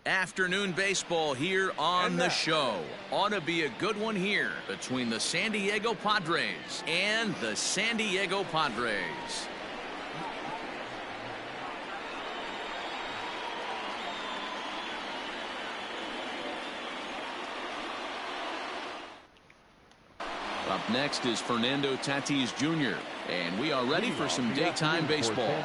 Afternoon baseball here on the show. Ought to be a good one here between the San Diego Padres and the San Diego Padres. Up next is Fernando Tatis Jr. And we are ready for some daytime baseball.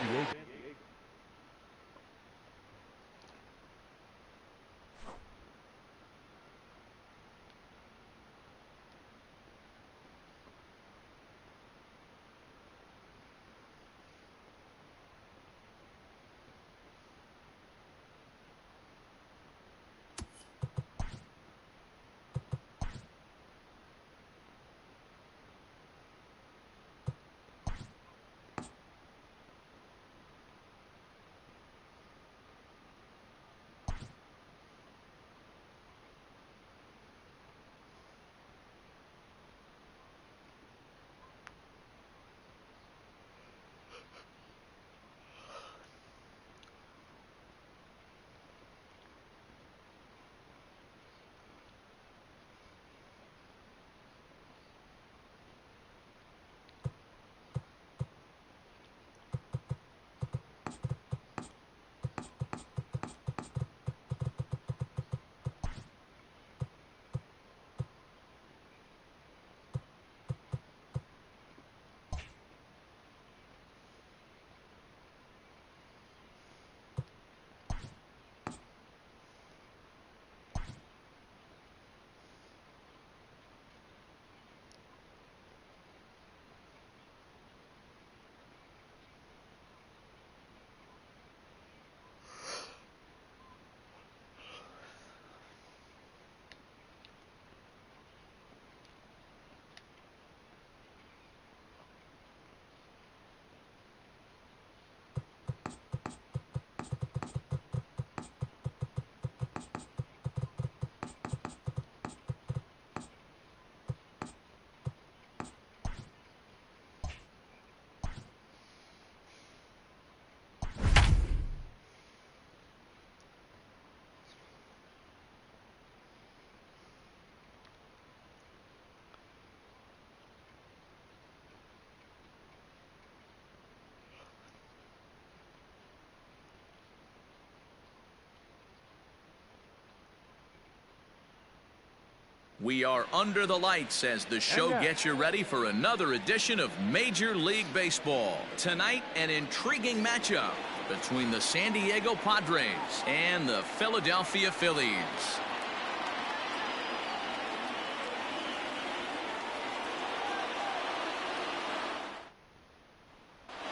We are under the lights as the show gets you ready for another edition of Major League Baseball. Tonight, an intriguing matchup between the San Diego Padres and the Philadelphia Phillies.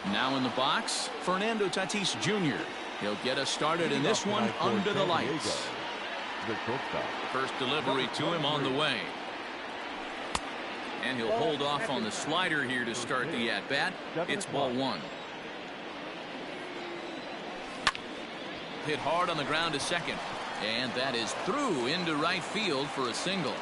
Now in the box, Fernando Tatis Jr. He'll get us started in this one under the lights. First delivery to him on the way. And he'll hold off on the slider here to start the at-bat. It's ball one. Hit hard on the ground to second. And that is through into right field for a single.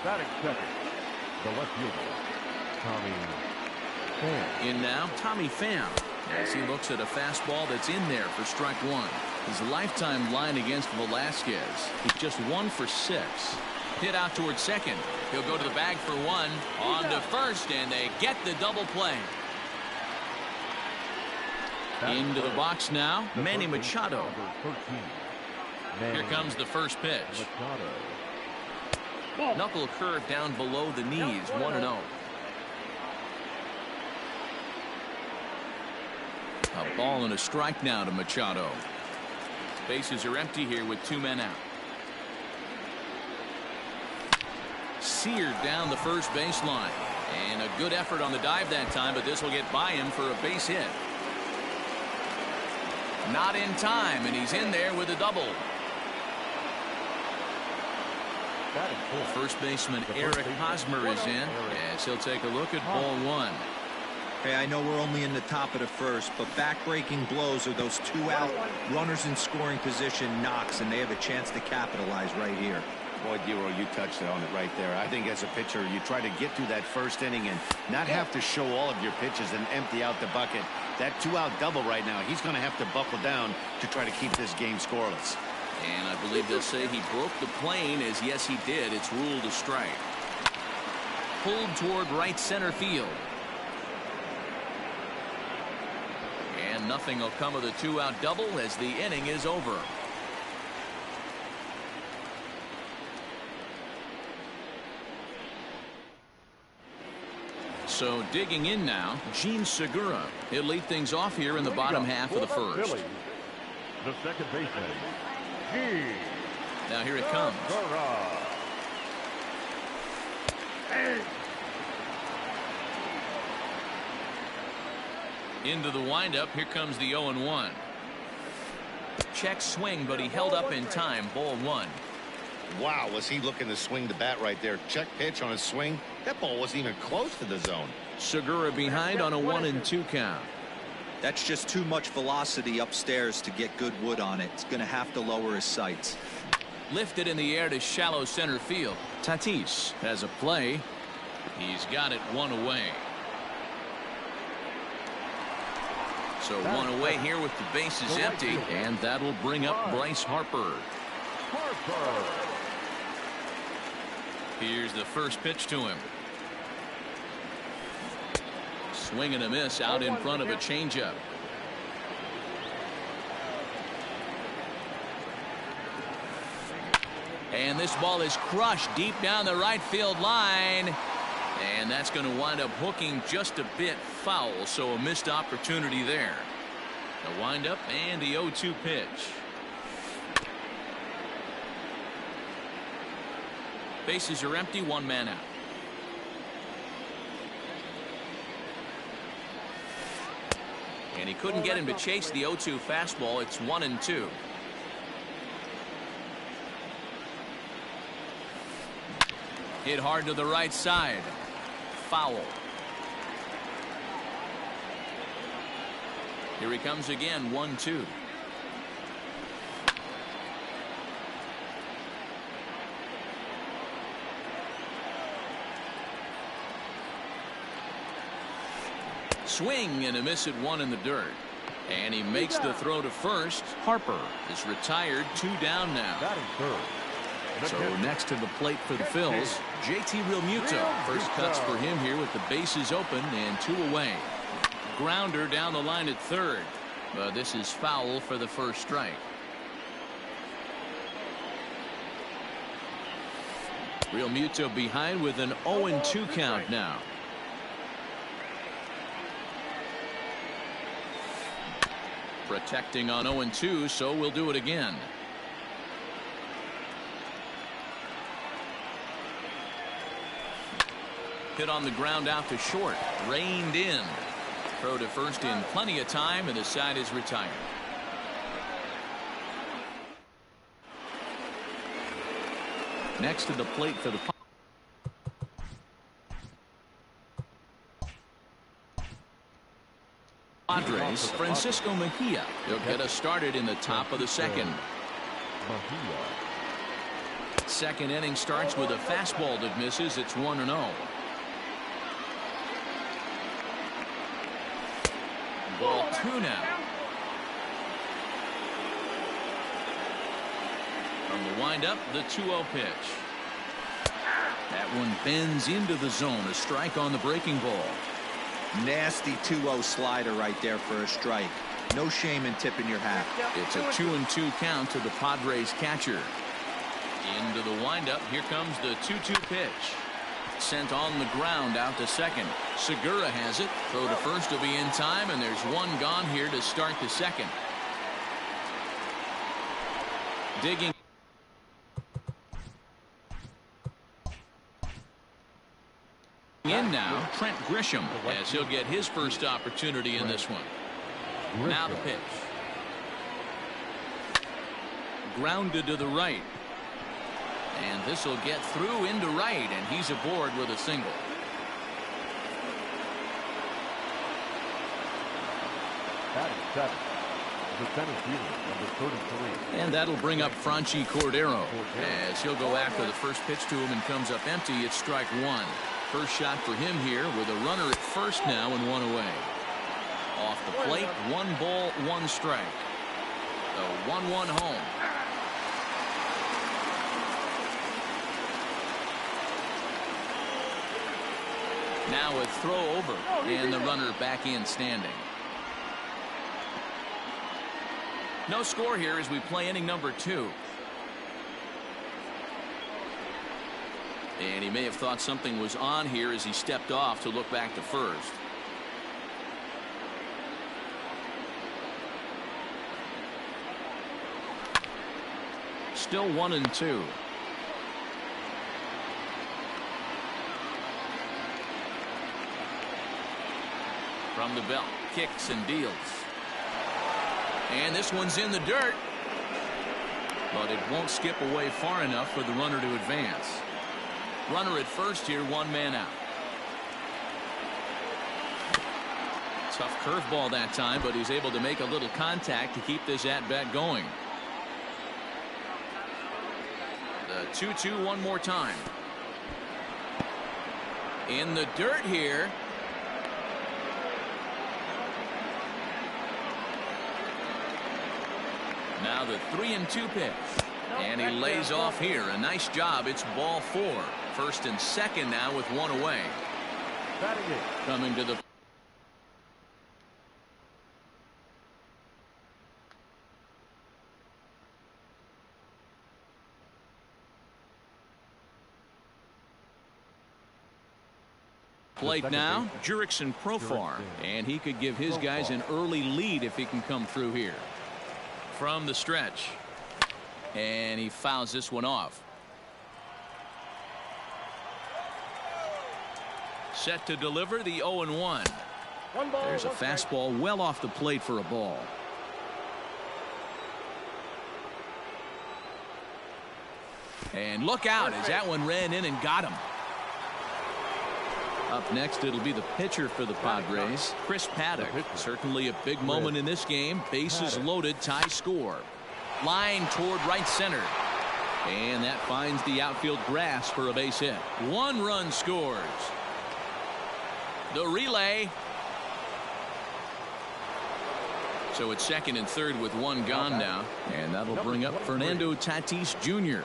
Batting second, the left fielder, Tommy Pham. In now, Tommy Pham, as he looks at a fastball that's in there for strike one. His lifetime line against Velasquez is just 1 for 6. Hit out towards second. He'll go to the bag for one. On to first, and they get the double play. Into the box now, Manny Machado. Here comes the first pitch. Knuckle curve down below the knees, 1-0. A ball and a strike now to Machado. Bases are empty here with 2 men out. Seared down the first baseline. And a good effort on the dive that time, but this will get by him for a base hit. Not in time, and he's in there with a double. First baseman Eric Hosmer is in as he'll take a look at ball one. Hey, I know we're only in the top of the first, but back-breaking blows are those 2 out runners in scoring position knocks, and they have a chance to capitalize right here. Boy, Dero, you touched on it right there. I think as a pitcher, you try to get through that first inning and not have to show all of your pitches and empty out the bucket. That 2 out double right now, he's going to have to buckle down to try to keep this game scoreless. And I believe they'll say he broke the plane, as yes, he did. It's ruled a strike. Pulled toward right center field. And nothing will come of the 2 out double as the inning is over. So digging in now, Gene Segura. He'll lead things off here in the bottom half of the first. The second baseman, Gene. Now here it comes. Into the windup. Here comes the 0-1. Check swing, but he held up in time. Ball 1. Wow, was he looking to swing the bat right there? Check pitch on his swing. That ball wasn't even close to the zone. Segura behind on a 1-2 count. That's just too much velocity upstairs to get good wood on it. It's going to have to lower his sights. Lifted in the air to shallow center field. Tatis has a play. He's got it 1 away. So 1 away here with the bases empty, and that'll bring up Bryce Harper. Here's the first pitch to him. Swing and a miss out in front of a changeup. And this ball is crushed deep down the right field line. And that's going to wind up hooking just a bit foul, so a missed opportunity there. The windup and the 0-2 pitch. Bases are empty, 1 man out. And he couldn't get him to chase the 0-2 fastball. It's 1-2. Hit hard to the right side. Foul. Here he comes again, 1-2. Swing and a miss at 1 in the dirt. And he makes the throw to first. Harper is retired, 2 down now. So next to the plate for the Phils, JT Realmuto. First cuts for him here with the bases open and 2 away. Grounder down the line at third. But this is foul for the first strike. Realmuto behind with an 0-2 count now. Protecting on 0-2, so we'll do it again. Hit on the ground out to short. Reined in. Throw to first in plenty of time, and the side is retired. Next to the plate for the Padres, Francisco Mejia. He'll get us started in the top of the second. Second inning starts with a fastball that misses. It's 1-0. Ball 2 now. From the windup, the 2-0 pitch. That one bends into the zone. A strike on the breaking ball. Nasty 2-0 slider right there for a strike. No shame in tipping your hat. It's a 2-2 count to the Padres catcher. Into the windup. Here comes the 2-2 pitch. Sent on the ground out to second. Segura has it. Throw to first will be in time, and there's 1 gone here to start the second. Digging in now, Trent Grisham, as he'll get his first opportunity in this one. Now the pitch. Grounded to the right. And this will get through into right, and he's aboard with a single. Batting seven, the center fielder, number 33. And that'll bring up Franchi Cordero as he'll go after the first pitch to him and comes up empty. It's strike one. First shot for him here with a runner at first now and one away. Off the plate, 1 ball, 1 strike. The 1-1 home. Now a throw over and the runner back in standing. No score here as we play inning number 2. And he may have thought something was on here as he stepped off to look back to first. Still 1-2. From the belt, kicks and deals. And this one's in the dirt. But it won't skip away far enough for the runner to advance. Runner at first here, 1 man out. Tough curveball that time, but he's able to make a little contact to keep this at-bat going. The 2-2 one more time. In the dirt here. Now the 3-2 pitch. And he lays off here. A nice job. It's ball 4. First and second now with 1 away. Coming to the plate now, Jurickson Profar, and he could give his guys an early lead if he can come through here. From the stretch, and he fouls this one off. Set to deliver the 0-1. There's a fastball well off the plate for a ball. And look out as that one ran in and got him. Up next, it'll be the pitcher for the Padres, Chris Paddock. Certainly a big moment in this game. Bases loaded, tie score. Line toward right center. And that finds the outfield grass for a base hit. 1 run scores. The relay. So it's second and third with 1 gone now. And that'll bring up Fernando Tatis Jr.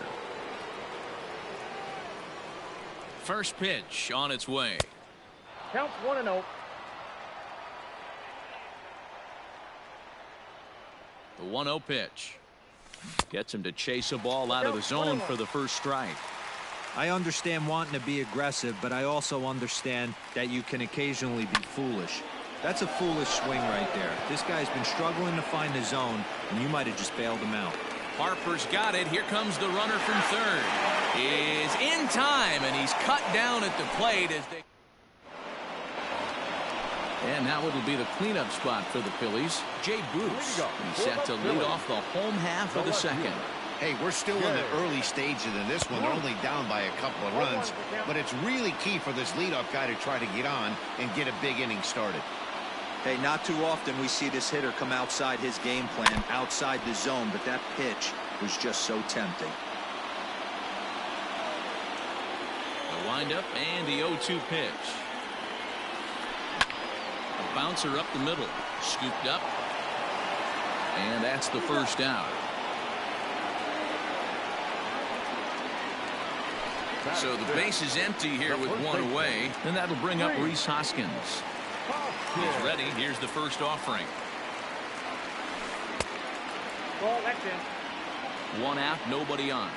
First pitch on its way. Counts 1-0. The 1-0 pitch. Gets him to chase a ball out of the zone for the first strike. I understand wanting to be aggressive, but I also understand that you can occasionally be foolish. That's a foolish swing right there. This guy's been struggling to find the zone, and you might have just bailed him out. Harper's got it. Here comes the runner from third. Is in time, and he's cut down at the plate as they. And now it'll be the cleanup spot for the Phillies. Jay Bruce. He's set to lead off the home half of the second. Hey, we're still in the early stages of this one. They're only down by a couple of runs, but it's really key for this leadoff guy to try to get on and get a big inning started. Hey, not too often we see this hitter come outside his game plan, outside the zone, but that pitch was just so tempting. The windup and the 0-2 pitch. A bouncer up the middle, scooped up, and that's the first out. So the base is empty here with 1 away, and that'll bring up Rhys Hoskins. He's ready. Here's the first offering. Ball, that's in. 1 out, nobody on.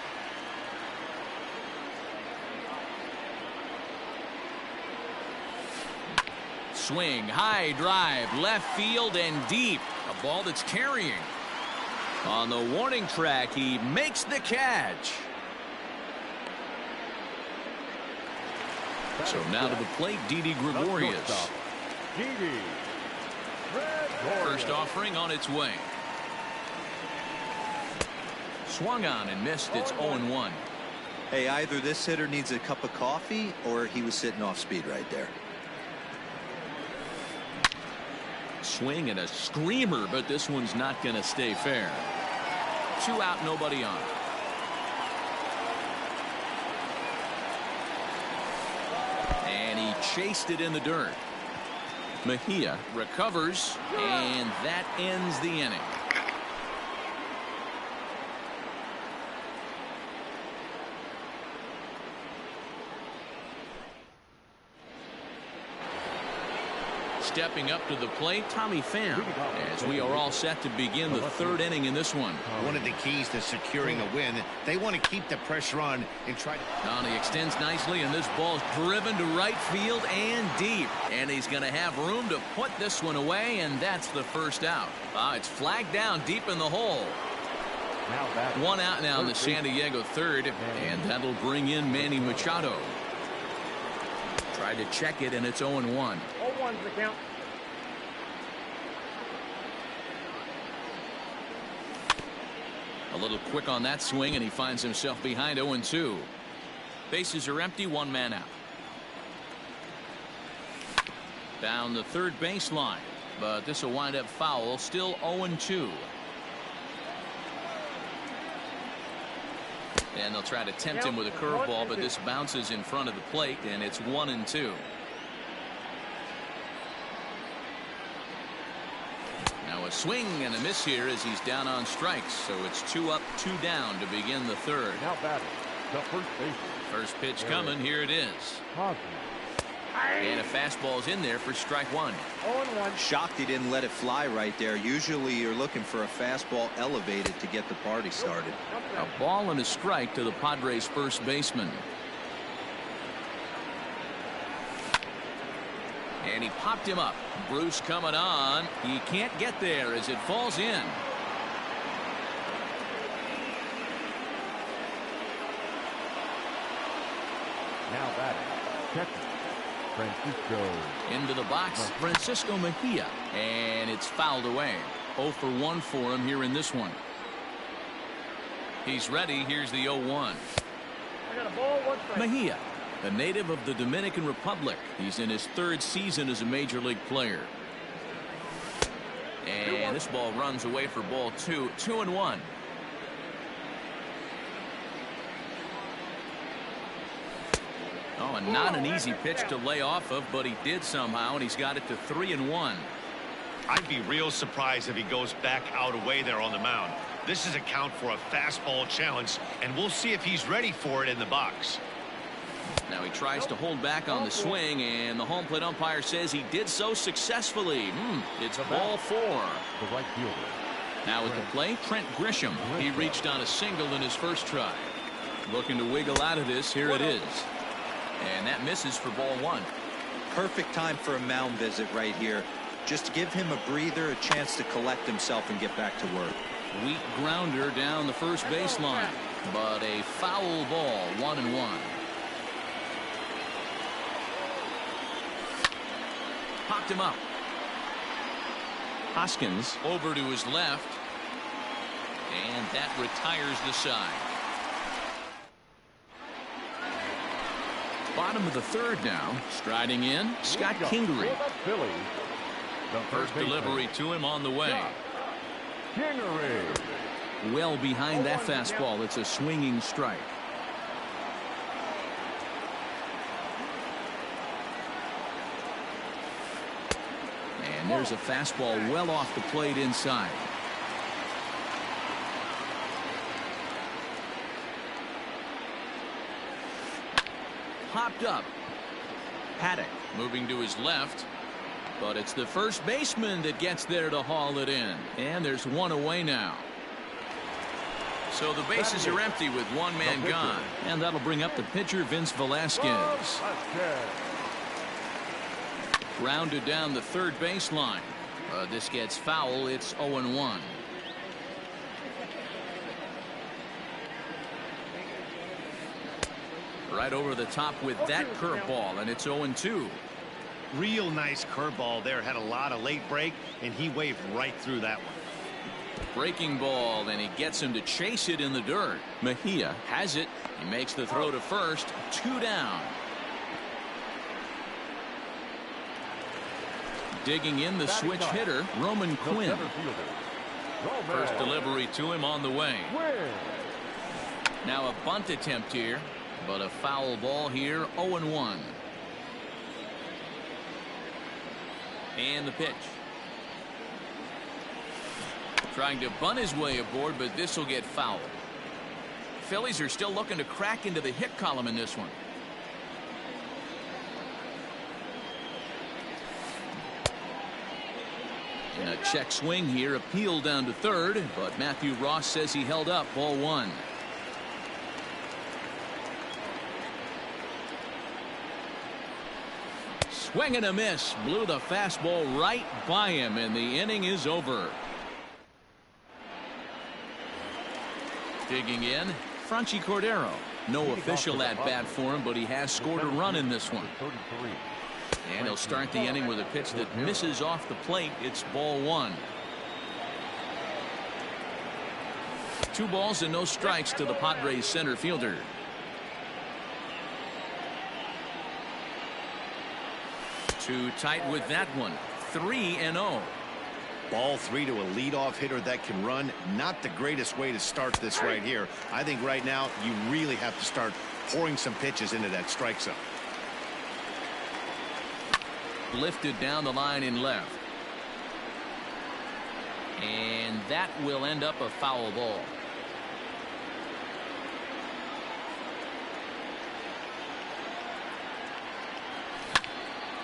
Swing, high drive, left field and deep. A ball that's carrying. On the warning track, he makes the catch. So now to the plate, Didi Gregorius. First offering on its way. Swung on and missed. It's 0-1. Hey, either this hitter needs a cup of coffee or he was sitting off speed right there. swing and a screamer, but this one's not going to stay fair. 2 out, nobody on. And he chased it in the dirt. Mejia recovers, and that ends the inning. Stepping up to the plate, Tommy Pham, as we are all set to begin the 3rd inning in this one. One of the keys to securing a win, they want to keep the pressure on and try to... Down, he extends nicely, and this ball's driven to right field and deep. And he's going to have room to put this one away, and that's the first out. It's flagged down deep in the hole. 1 out now in the San Diego 3rd, and that'll bring in Manny Machado. Tried to check it, and it's 0-1. 0-1's the count. A little quick on that swing, and he finds himself behind 0-2. Bases are empty, 1 man out. Down the 3rd baseline, but this will wind up foul. Still 0-2. And they'll try to tempt him with a curveball, but this bounces in front of the plate, and it's 1-2. Now a swing and a miss here as he's down on strikes, so it's 2 up, 2 down to begin the 3rd. Now batting, the first baseman. First pitch coming. Here it is. And a fastball's in there for strike 1. 0-1. Shocked he didn't let it fly right there. Usually you're looking for a fastball elevated to get the party started. A ball and a strike to the Padres' first baseman. And he popped him up. Bruce coming on. He can't get there as it falls in. Now batting, catcher, Francisco. Into the box, Francisco Mejia. And it's fouled away. 0 for 1 for him here in this one. He's ready. Here's the 0-1. I got a ball, 1 strike. Mejia, a native of the Dominican Republic. He's in his 3rd season as a major league player. And this ball runs away for ball 2. 2-1. Oh, and not an easy pitch to lay off of, but he did somehow, and he's got it to 3-1. I'd be real surprised if he goes back out away there on the mound. This is a count for a fastball challenge, and we'll see if he's ready for it in the box. Now he tries to hold back on the swing, and the home plate umpire says he did so successfully. It's ball 4. The right fielder. Now at the plate, Trent Grisham. He reached on a single in his first try. Looking to wiggle out of this. Here it is. And that misses for ball 1. Perfect time for a mound visit right here. Just give him a breather, a chance to collect himself and get back to work. Weak grounder down the first baseline, but a foul ball. 1-1. Popped him up. Hoskins over to his left, and that retires the side. Bottom of the 3rd now. Striding in, Scott Kingery. Philly. The First delivery to him on the way. Kingery. Well behind that fastball. It's a swinging strike. And there's a fastball well off the plate inside. Popped up. Paddock moving to his left, but it's the first baseman that gets there to haul it in, and there's 1 away now. So the bases are empty with 1 man gone, and that'll bring up the pitcher Vince Velasquez. Grounded down the 3rd baseline. This gets foul. It's 0-1. Right over the top with that curveball, and it's 0-2. Real nice curveball there. Had a lot of late break, and he waved right through that one. Breaking ball, and he gets him to chase it in the dirt. Mejia has it. He makes the throw to first. 2 down. Digging in the switch hitter, Roman Quinn. First delivery to him on the way. Now a bunt attempt here, but a foul ball here, 0-1. And the pitch. Trying to bunt his way aboard, but this will get fouled. Phillies are still looking to crack into the hit column in this one. And a check swing here, appeal down to third, but Matthew Ross says he held up, ball one. Swing and a miss, blew the fastball right by him, and the inning is over. Digging in, Franchy Cordero. No official at bat for him, but he has scored a run in this one. And he'll start the inning with a pitch that misses off the plate. It's ball one. 2 balls and no strikes to the Padres center fielder. Too tight with that one. 3-0. Ball 3 to a leadoff hitter that can run. Not the greatest way to start this right here. I think right now you really have to start pouring some pitches into that strike zone. Lifted down the line in left. And that will end up a foul ball.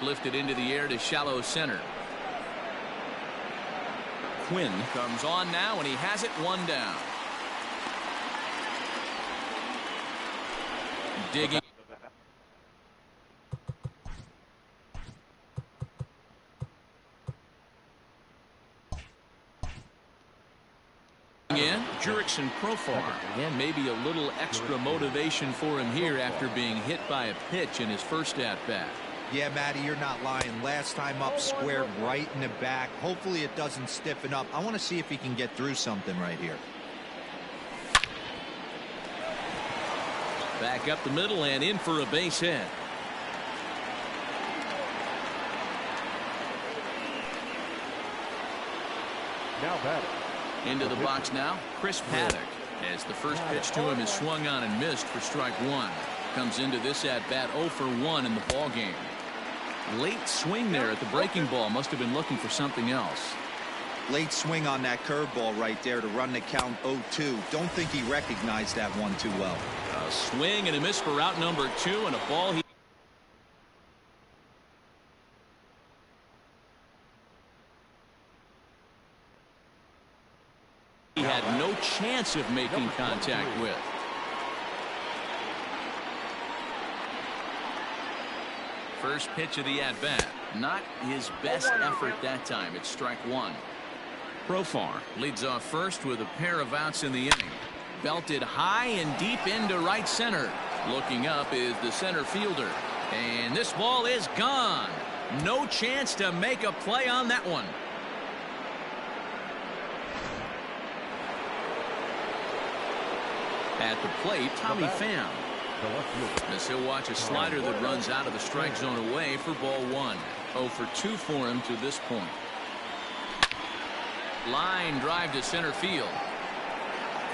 Lifted into the air to shallow center. Quinn comes on now, and he has it, 1 down. Digging in, Jurickson Profar. And maybe a little extra motivation for him here after being hit by a pitch in his first at-bat. Yeah, Matty, you're not lying. Last time up, squared right in the back. Hopefully it doesn't stiffen up. I want to see if he can get through something right here. Back up the middle and in for a base hit. Now batting. Into the box now, Chris Paddock, as the first pitch to him is swung on and missed for strike one. Comes into this at bat 0 for 1 in the ball game. Late swing there at the breaking ball. Must have been looking for something else. Late swing on that curveball right there to run the count 0-2. Don't think he recognized that one too well. A swing and a miss for out number 2, and a ball he had no chance of making contact with. First pitch of the at-bat. Not his best effort that time. It's strike one. Profar leads off first with a pair of outs in the inning. Belted high and deep into right center. Looking up is the center fielder. And this ball is gone. No chance to make a play on that one. At the plate, Tommy Pham. As he'll watch a slider that runs out of the strike zone away for ball one. 0 for 2 for him to this point. Line drive to center field.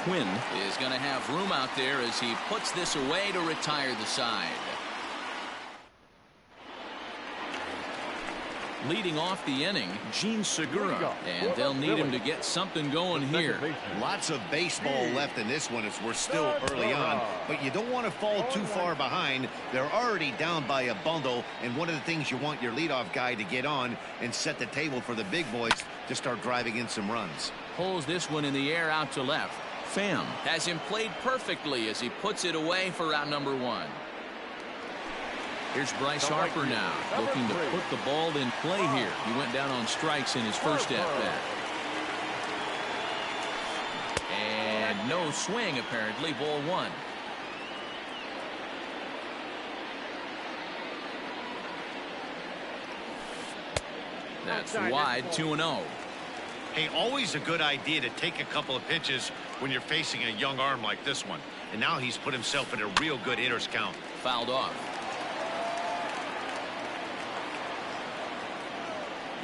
Quinn is going to have room out there as he puts this away to retire the side. Leading off the inning, Gene Segura, and they'll need him to get something going here. Lots of baseball left in this one as we're still early on, but you don't want to fall too far behind. They're already down by a bundle, and one of the things you want your leadoff guy to get on and set the table for the big boys to start driving in some runs. Pulls this one in the air out to left. Pham has him played perfectly as he puts it away for out number 1. Here's Bryce Harper now, looking to put the ball in play here. He went down on strikes in his first at-bat. And no swing, apparently, ball 1. That's wide, 2-0. Hey, always a good idea to take a couple of pitches when you're facing a young arm like this one. And now he's put himself in a real good hitter's count. Fouled off.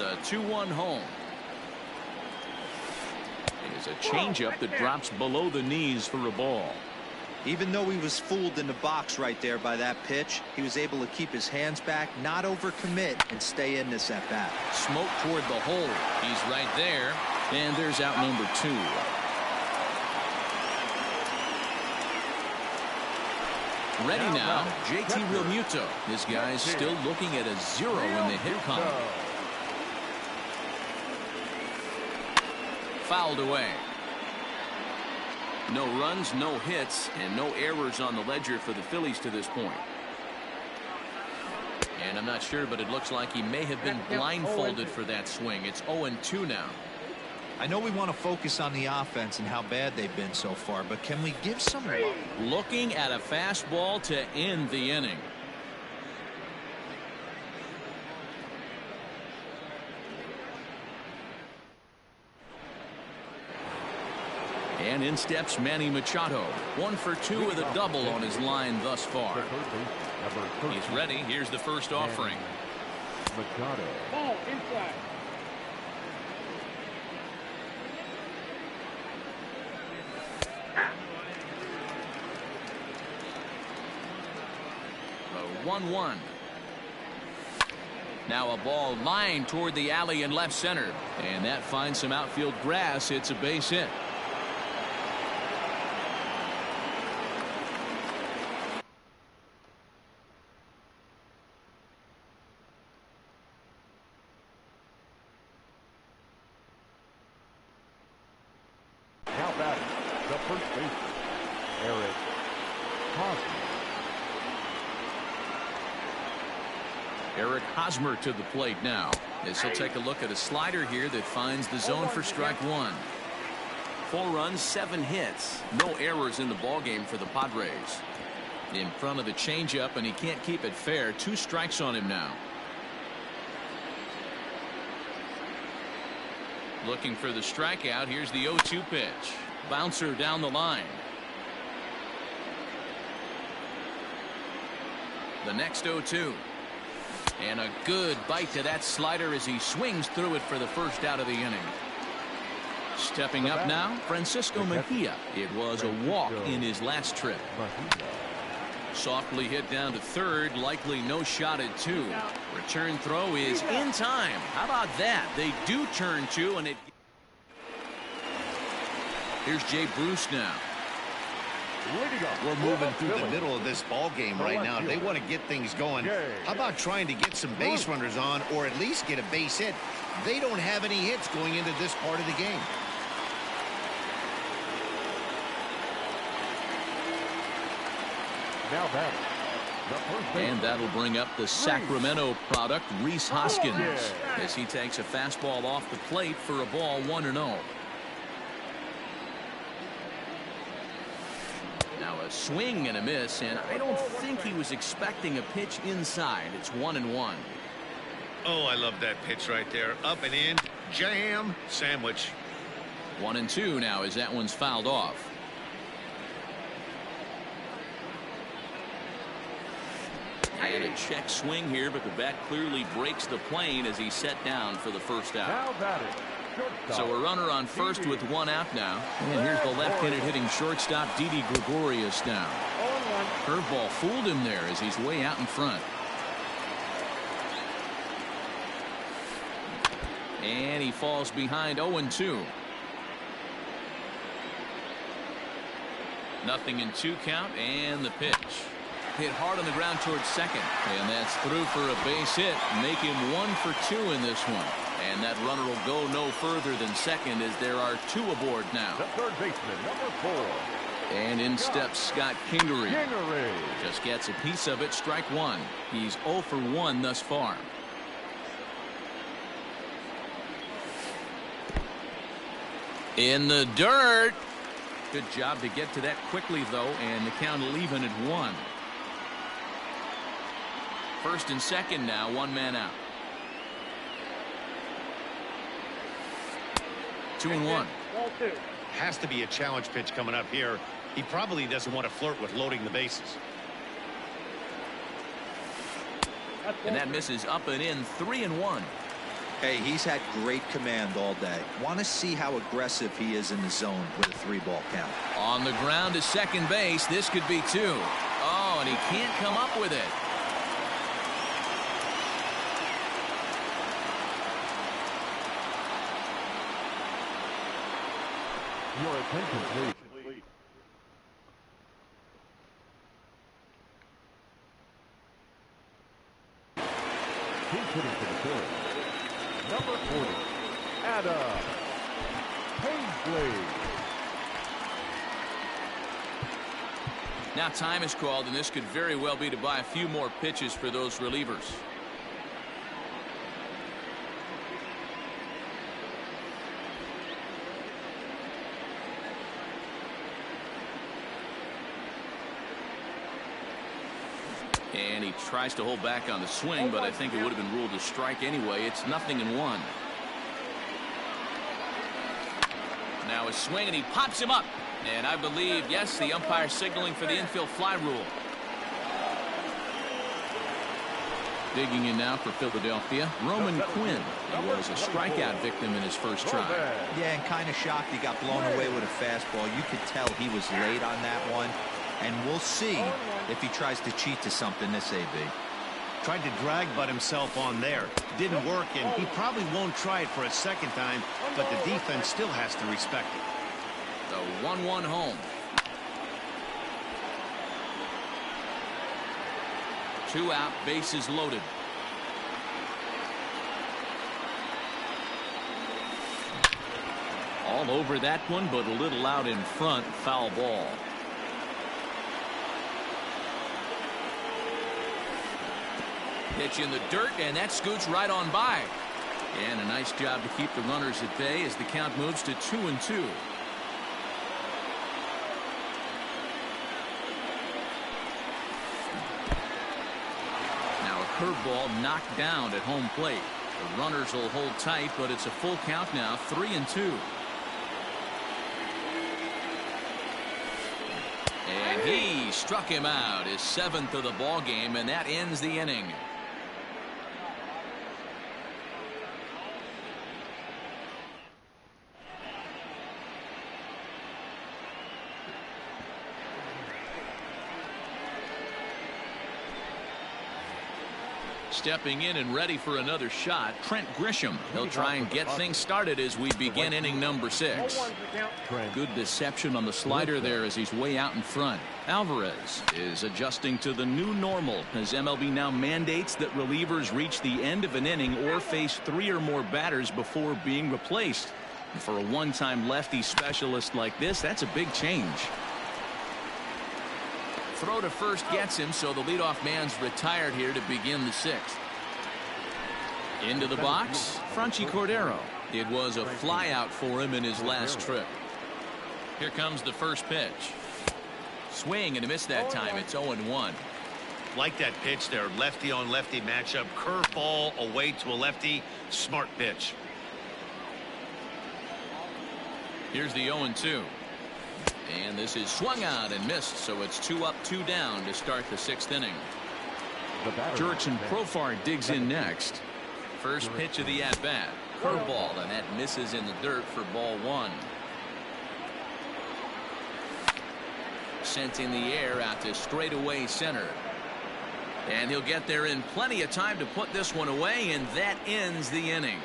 The 2-1 home. Is a changeup that drops below the knees for a ball. Even though he was fooled in the box right there by that pitch, he was able to keep his hands back, not overcommit, and stay in this at bat. Smoke toward the hole. He's right there. And there's out number 2. Ready now, JT Realmuto. This guy's still looking at a 0 in the hit column. Fouled away. No runs, no hits, and no errors on the ledger for the Phillies to this point. And I'm not sure, but it looks like he may have been blindfolded for that swing. It's 0-2 now. I know we want to focus on the offense and how bad they've been so far, but can we give some love? Looking at a fastball to end the inning. And in steps Manny Machado. 1 for 2 with a double on his line thus far. He's ready. Here's the first offering. Machado. Ball inside. The 1-1. Now a ball lined toward the alley in left center. And that finds some outfield grass. It's a base hit. Now batting, the first baseman, Eric Hosmer. Eric Hosmer to the plate now, as he'll take a look at a slider here that finds the zone for strike 1. 4 runs, 7 hits, no errors in the ballgame for the Padres. In front of the changeup, and he can't keep it fair. 2 strikes on him now. Looking for the strikeout. Here's the 0-2 pitch. Bouncer down the line. The next 0-2. And a good bite to that slider as he swings through it for the first out of the inning. Stepping up now, Francisco Mejia. It was a walk in his last trip. Softly hit down to third, likely no shot at 2. Return throw is in time. How about that? They do turn 2, and it. Here's Jay Bruce now. We're moving through the middle of this ball game right now. They want to get things going. How about trying to get some base runners on, or at least get a base hit? They don't have any hits going into this part of the game. Now batting, the first baseman. And that'll bring up the Sacramento product, Rhys Hoskins, as he takes a fastball off the plate for a ball 1-0. Now a swing and a miss, and I don't think he was expecting a pitch inside. It's 1-1. Oh, I love that pitch right there. Up and in, jam, sandwich. 1-2 now as that one's fouled off. And a check swing here, but the bat clearly breaks the plane as he's set down for the first out. Now batting, So a runner on first with 1 out now. And here's the left-handed hitting shortstop, Didi Gregorius now. 0-1. Curveball fooled him there as he's way out in front. And he falls behind 0-2. 0-2 count, and the pitch. Hit hard on the ground towards second, and that's through for a base hit. Make him 1 for 2 in this one. And that runner will go no further than second as there are 2 aboard now. the third baseman, number 4. And in steps Scott Kingery. Just gets a piece of it. Strike 1. He's 0 for 1 thus far. In the dirt. Good job to get to that quickly, though, and the count will even at 1. First and second now, 1 man out. 2-1. Ball 2. Has to be a challenge pitch coming up here. He probably doesn't want to flirt with loading the bases. That's And ball that misses up and in. 3-1. Hey, he's had great command all day. Want to see how aggressive he is in the zone with a 3-ball count. On the ground to second base. This could be 2. Oh, and he can't come up with it. Your attention, please. He's hitting for the third. Number 40, Adam Paisley. Now time is called, and this could very well be to buy a few more pitches for those relievers. And he tries to hold back on the swing, but I think it would have been ruled a strike anyway. It's 0-1. Now a swing, and he pops him up. And I believe, yes, the umpire signaling for the infield fly rule. Digging in now for Philadelphia, Roman Quinn. He was a strikeout victim in his first try. Yeah, and kind of shocked he got blown away with a fastball. You could tell he was late on that one. And we'll see if he tries to cheat to something this AB. Tried to drag but himself on there. Didn't work, and he probably won't try it for a second time, but the defense still has to respect it. The 1-1 home. 2 out, bases loaded. All over that one, but a little out in front. Foul ball. Pitch in the dirt, and that scoots right on by. And a nice job to keep the runners at bay as the count moves to 2-2. Now a curveball knocked down at home plate. The runners will hold tight, but it's a full count now, 3-2. And he struck him out, his 7th of the ball game, and that ends the inning. Stepping in and ready for another shot, Trent Grisham. He'll try and get things started as we begin inning number 6. Good deception on the slider there as he's way out in front. Alvarez is adjusting to the new normal as MLB now mandates that relievers reach the end of an inning or face 3 or more batters before being replaced. And for a one-time lefty specialist like this, that's a big change. Throw to first gets him, so the leadoff man's retired here to begin the 6th. Into the box, Franchy Cordero. It was a flyout for him in his last trip. Here comes the first pitch. Swing and a miss that time. It's 0-1. Like that pitch there, lefty on lefty matchup, curveball away to a lefty, smart pitch. Here's the 0-2. And this is swung out and missed, so it's 2 up, 2 down to start the 6th inning. Jurickson Profar digs in next. First pitch of the at-bat. Curveball, and that misses in the dirt for ball 1. Sent in the air out to straightaway center. And he'll get there in plenty of time to put this one away, and that ends the inning.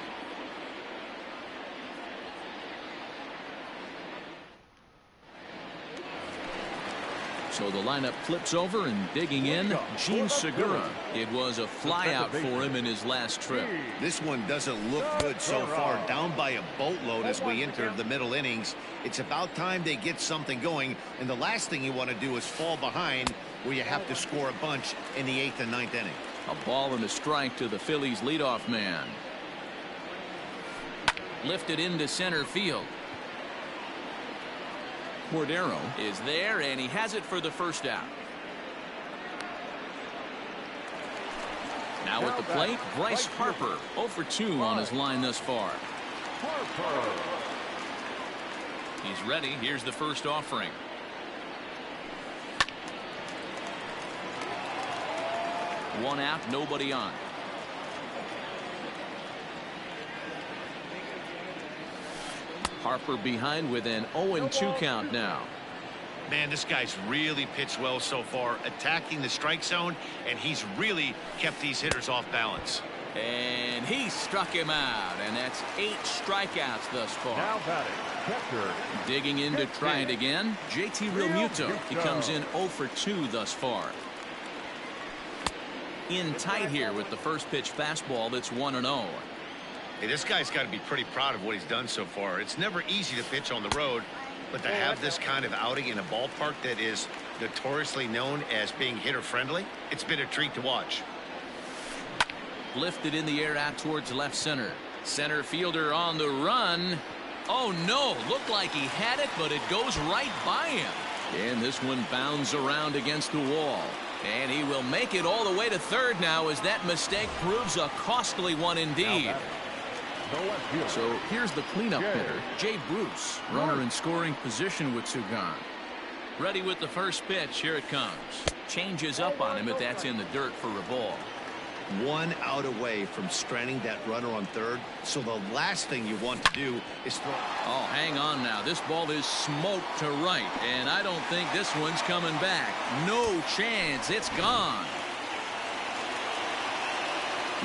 So the lineup flips over, and digging in, Gene Segura. It was a flyout for him in his last trip. This one doesn't look good so far. Down by a boatload as we enter the middle innings. It's about time they get something going, and the last thing you want to do is fall behind where you have to score a bunch in the 8th and 9th inning. A ball and a strike to the Phillies leadoff man. Lifted into center field. Cordero is there, and he has it for the first out. Now at the plate, Bryce Harper, 0 for 2 on his line thus far. He's ready. Here's the first offering. One out, nobody on. Harper behind with an 0-2 count now. Man, this guy's really pitched well so far, attacking the strike zone, and he's really kept these hitters off balance. And he struck him out, and that's 8 strikeouts thus far. Now batting, catcher. Digging in to try it again, JT Realmuto. He comes in 0 for 2 thus far. In tight here with the first pitch fastball that's 1-0. Hey, this guy's got to be pretty proud of what he's done so far. It's never easy to pitch on the road, but to have this kind of outing in a ballpark that is notoriously known as being hitter friendly, it's been a treat to watch. Lifted in the air out towards left center. Center fielder on the run. Oh no, looked like he had it, but it goes right by him. And this one bounds around against the wall. And he will make it all the way to third now, as that mistake proves a costly one indeed. So here's the cleanup hitter, Jay Bruce. Runner in scoring position with Sugan. Ready with the first pitch. Here it comes. Changes up on him if that's in the dirt for a ball. 1 out away from stranding that runner on third. So the last thing you want to do is throw. Oh, hang on now. This ball is smoked to right, and I don't think this one's coming back. No chance. It's gone.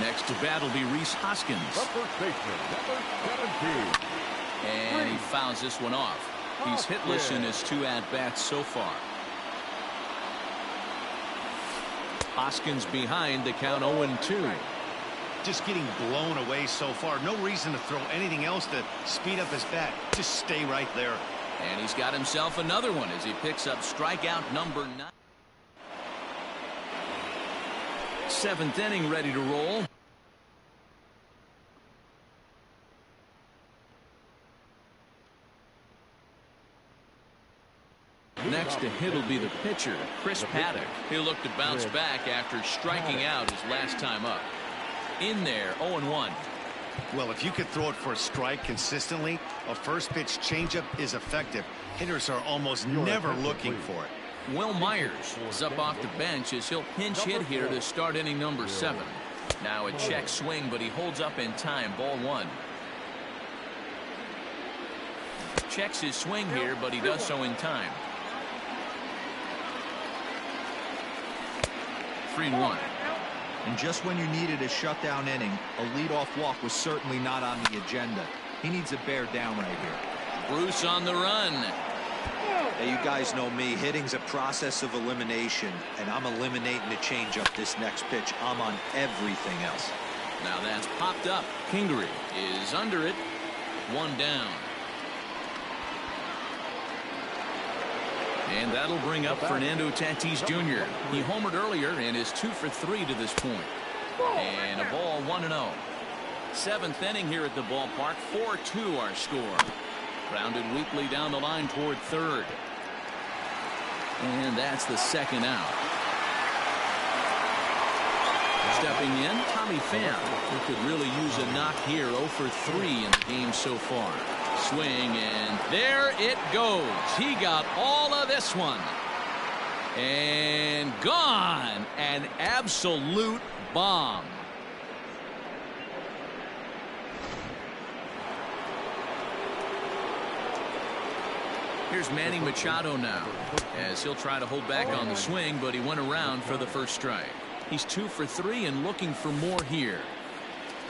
Next to bat will be Rhys Hoskins. The first baseman, number 17. And he fouls this one off. He's hitless in his 2 at-bats so far. Hoskins behind, the count 0-2. Just getting blown away so far. No reason to throw anything else to speed up his bat. Just stay right there. And he's got himself another one as he picks up strikeout number 9. 7th inning, ready to roll. Next to hit will be the pitcher, Chris Paddock. He'll look to bounce back after striking out his last time up. In there, 0-1. Well, if you could throw it for a strike consistently, a first pitch changeup is effective. Hitters are almost never looking for it. Will Myers is up off the bench as he'll pinch hit here to start inning number 7. Now a check swing, but he holds up in time. Ball 1. Checks his swing here, but he does so in time. 3-1. And just when you needed a shutdown inning, a leadoff walk was certainly not on the agenda. He needs to bear down right here. Bruce on the run. Hey, you guys know me. Hitting's a process of elimination, and I'm eliminating the changeup this next pitch. I'm on everything else. Now that's popped up. Kingery is under it. 1 down. And that'll bring up Fernando Tatis Jr. He homered earlier and is 2 for 3 to this point. And a ball 1-0. 7th inning here at the ballpark. 4-2 our score. Grounded weakly down the line toward third. And that's the 2nd out. Stepping in, Tommy Pham, who could really use a knock here. 0 for 3 in the game so far. Swing, and there it goes. He got all of this one. And gone. An absolute bomb. Here's Manny Machado now, as he'll try to hold back on the swing, but he went around for the first strike. He's 2 for 3 and looking for more here.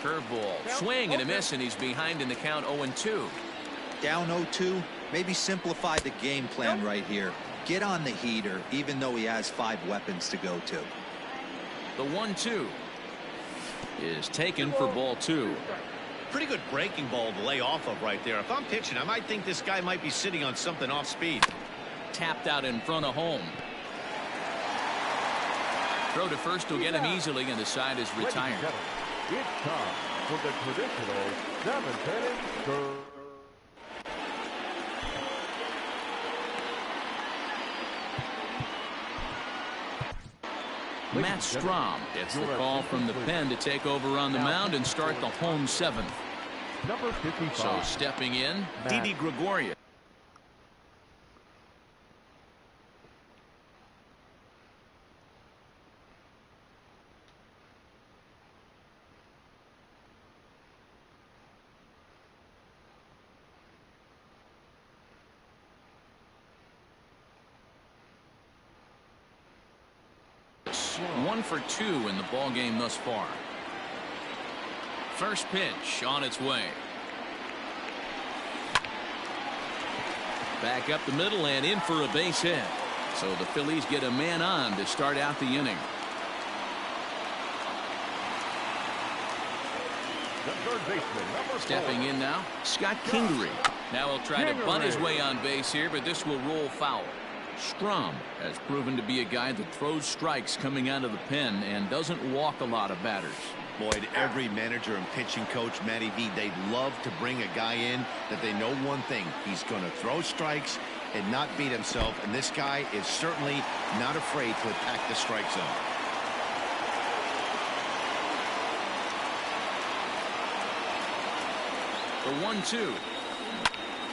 Curveball, swing and a miss, and he's behind in the count. 0-2. Down 0-2, maybe simplify the game plan right here. Get on the heater, even though he has 5 weapons to go to. The 1-2 is taken for ball 2. Pretty good breaking ball to lay off of right there. If I'm pitching, I might think this guy might be sitting on something off speed. Tapped out in front of home. Throw to first will get him easily, and the side is retired. It's time for the traditional 7th inning. Matt Strom gets the call from the pen to take over on the mound and start the home 7th. Number 55. So stepping in, Didi Gregorius. 1 for 2 in the ball game thus far. First pitch on its way. Back up the middle and in for a base hit. So the Phillies get a man on to start out the inning. The third baseman, number 4. Stepping in now, Scott Kingery. Now he'll try to bunt his way on base here, but this will roll foul. Strom has proven to be a guy that throws strikes coming out of the pen and doesn't walk a lot of batters. Boyd, every manager and pitching coach, Matty V, they'd love to bring a guy in that they know one thing. He's going to throw strikes and not beat himself, and this guy is certainly not afraid to attack the strike zone. The 1-2.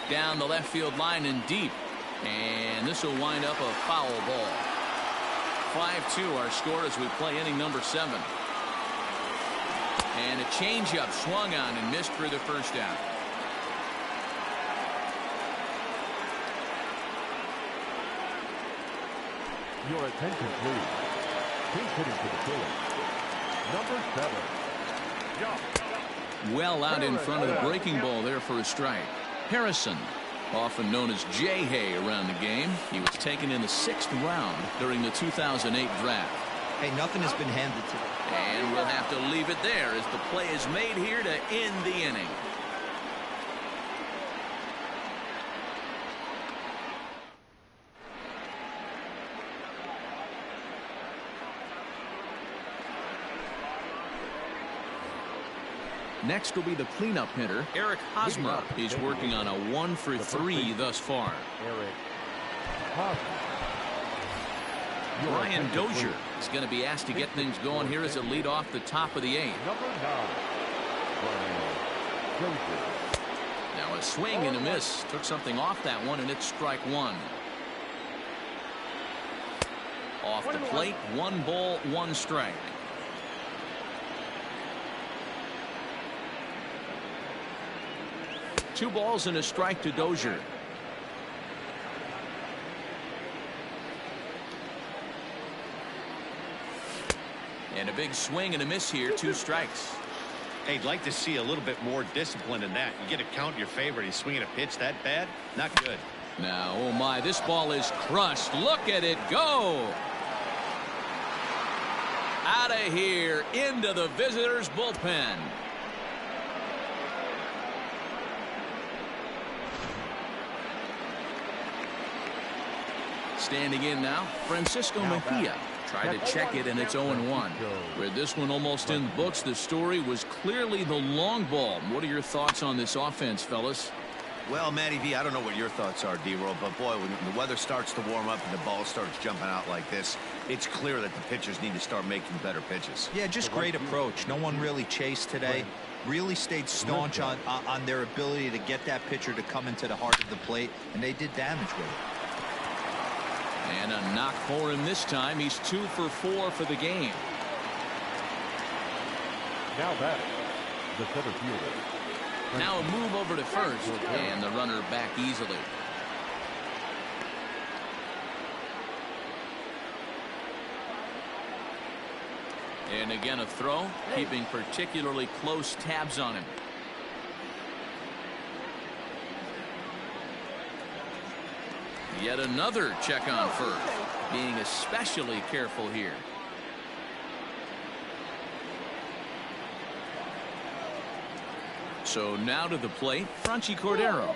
Down the left field line and deep. And this will wind up a foul ball. 5-2 our score as we play inning number 7. And a changeup swung on and missed for the first out. Your attention, please. He's hitting to the field. Number 7. Jump. Well out in front of the breaking ball there for a strike. Harrison, often known as J-Hay around the game. He was taken in the 6th round during the 2008 draft. Hey, nothing has been handed to them. And we'll have to leave it there as the play is made here to end the inning. Next will be the cleanup hitter, Eric Hosmer. He's working on a 1 for 3 thus far. Eric Hosmer. Brian Dozier is going to be asked to get things going here as a lead off the top of the 8th. Number 9. Brian Dozier. Now a swing and a miss. Took something off that one, and it's strike 1. Off the plate, 1 ball, 1 strike. Two balls and a strike to Dozier. And a big swing and a miss here. 2 strikes. Hey, I'd like to see a little bit more discipline in that. You get a count your favorite. He's swinging a pitch that bad. Not good. Now, oh my, this ball is crushed. Look at it go. Out of here into the visitors' bullpen. Standing in now, Francisco Mejia. Tried to check it, and it's 0-1. With this one almost in the books, the story was clearly the long ball. What are your thoughts on this offense, fellas? Well, Matty V, I don't know what your thoughts are, D-Roll, but boy, when the weather starts to warm up and the ball starts jumping out like this, it's clear that the pitchers need to start making better pitches. Yeah, just great approach. No one really chased today. Really stayed staunch on their ability to get that pitcher to come into the heart of the plate, and they did damage with it. And a knock for him this time. He's 2 for 4 for the game. Now batting, the center fielder. Now a move over to first, and the runner back easily. And again a throw, keeping particularly close tabs on him. Yet another check on first, being especially careful here. So now to the plate, Franchy Cordero,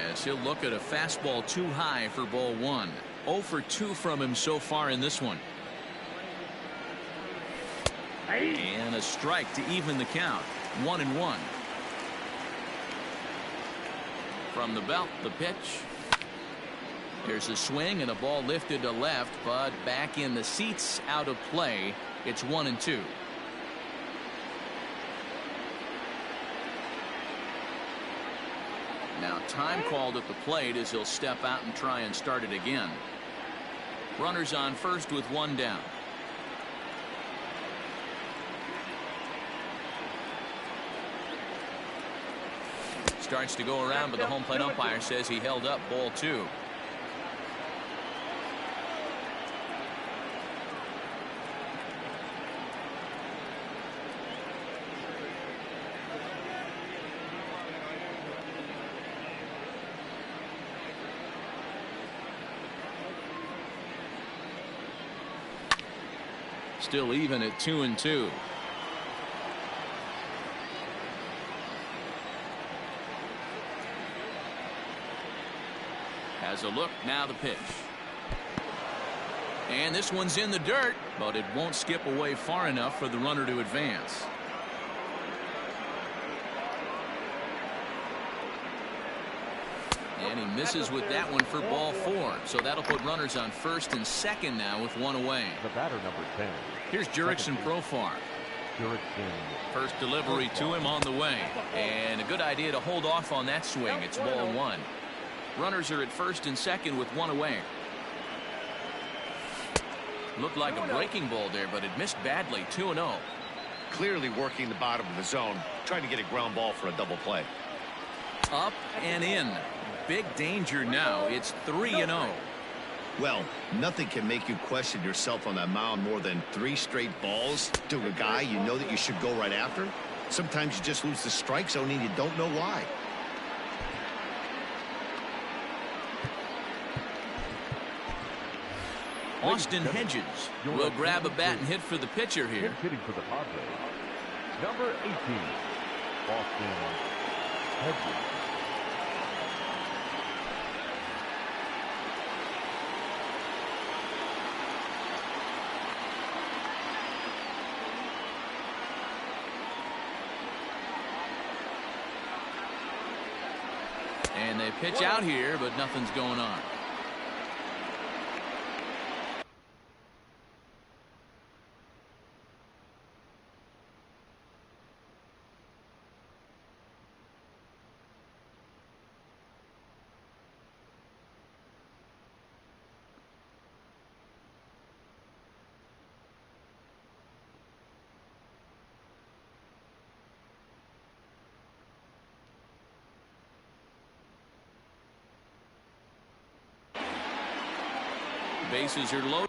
as he'll look at a fastball too high for ball 1. 0 for 2 from him so far in this one. And a strike to even the count. 1-1. From the belt, the pitch. There's a swing and a ball lifted to left, but back in the seats, out of play. It's 1-2. Now time called at the plate as he'll step out and try and start it again. Runners on first with 1 down. Starts to go around, but the home plate umpire says he held up ball 2. Still even at 2-2. Has a look, now the pitch. And this one's in the dirt, but it won't skip away far enough for the runner to advance. And he misses with that one for ball 4. So that'll put runners on first and second now with one away. The batter, number 10. Here's Jurickson Profar. First delivery to him on the way. And a good idea to hold off on that swing. It's ball 1. Runners are at first and second with one away. Looked like a breaking ball there, but it missed badly. 2-0. Clearly working the bottom of the zone, trying to get a ground ball for a double play. Up and in. Big danger now. It's 3-0. Well, nothing can make you question yourself on that mound more than 3 straight balls to a guy you know that you should go right after. Sometimes you just lose the strike zone and you don't know why. Austin Hedges will grab a bat and hit for the pitcher here. Hitting for the Padres. Number 18, Austin Hedges. And they pitch out here, but nothing's going on. Bases are low.